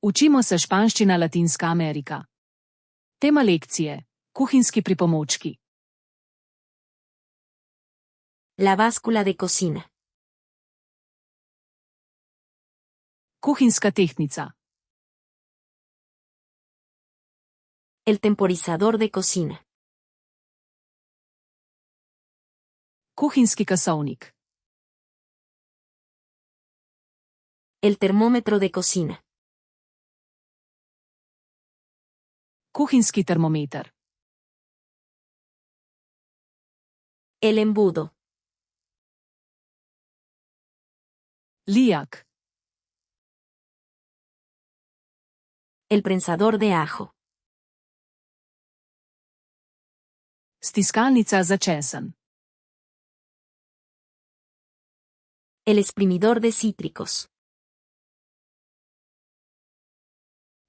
Učimo se španščina Latinska Amerika. Tema lekcije: kuhinjski pripomočki. La báscula de cocina. Kuhinjska tehtnica. El temporizador de cocina. Kuhinjski kasovnik. El termómetro de cocina. Kuhinjski termometer. El embudo. Lijak. El prensador de ajo. Stiskalnica za česen. El exprimidor de cítricos.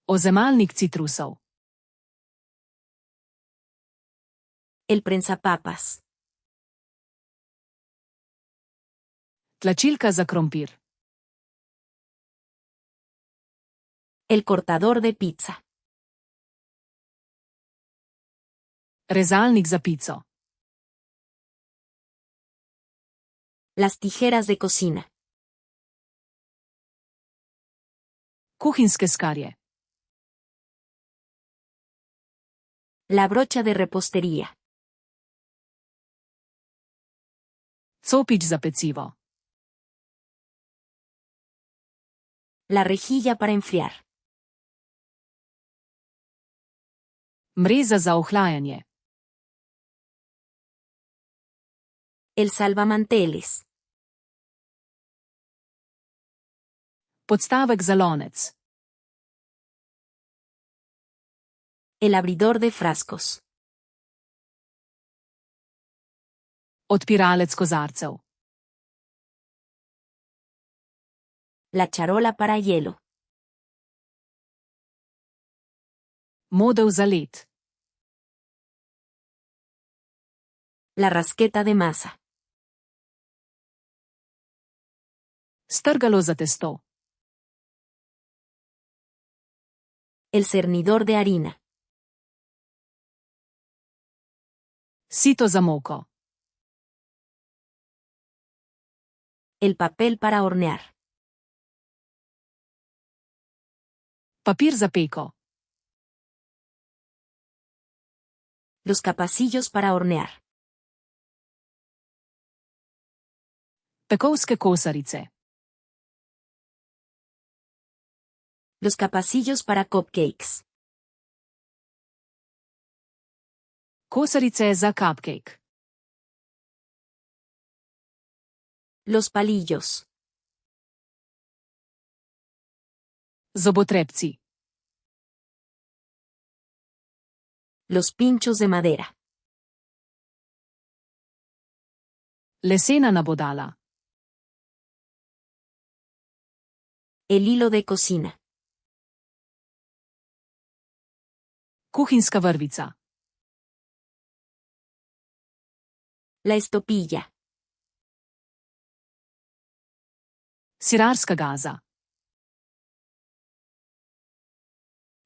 Ozemalnik citrusov. El prensapapas. Tlačilka za krompir. El cortador de pizza. Rezalnik za pico. Las tijeras de cocina. Kuhinjske skarje. La brocha de repostería. Copič za pecivo. La rejilla para enfriar. Mreza za ohlajanje. El salvamanteles. Podstavek za lonec. El abridor de frascos. Odpiralec kozarcev. La charola para hielo. Model za led. La rasqueta de masa. Strgalo za testo. El cernidor de harina. Sito za moko. El papel para hornear. Papir za peko. Los capacillos para hornear. Pekovske kosarice. Los capacillos para cupcakes. Kosarice za cupcake. Los palillos. Zobotrebci. Los pinchos de madera. Lesena nabodala. El hilo de cocina. Kuhinjska vrvica. La estopilla. Sirarska gaza.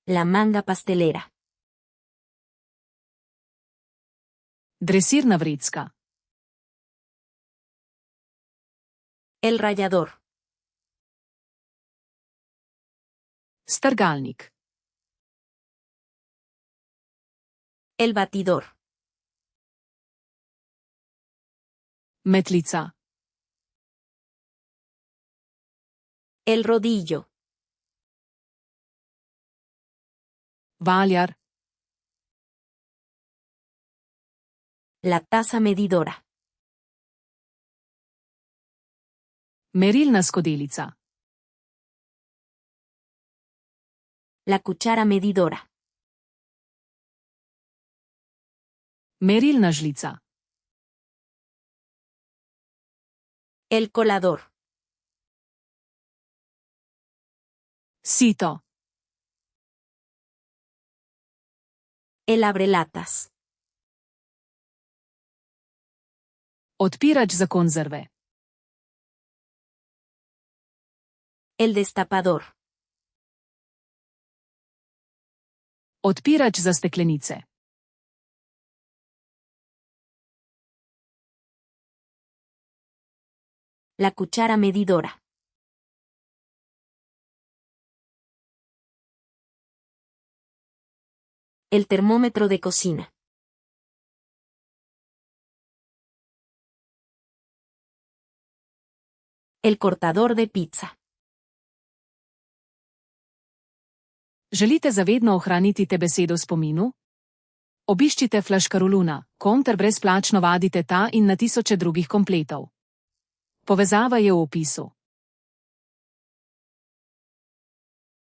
La manga pastelera. Dresirna vrecka. El rallador. Strgalnik. El batidor. Metlica. El rodillo. Valjar. La taza medidora. Merilna skodelica. La cuchara medidora. Merilna žlica. El colador. Sito. El abrelatas. Odpirač za konzerve. El destapador. Odpirač za steklenice. La cuchara medidora. El termómetro de cocina. El cortador de pizza. Želite zavedno ohraniti te besedo v spominu? Obiščite Flaškaroluna, ter brezplačno vadite ta in na tisoče drugih kompletov. Povezava je v opisu.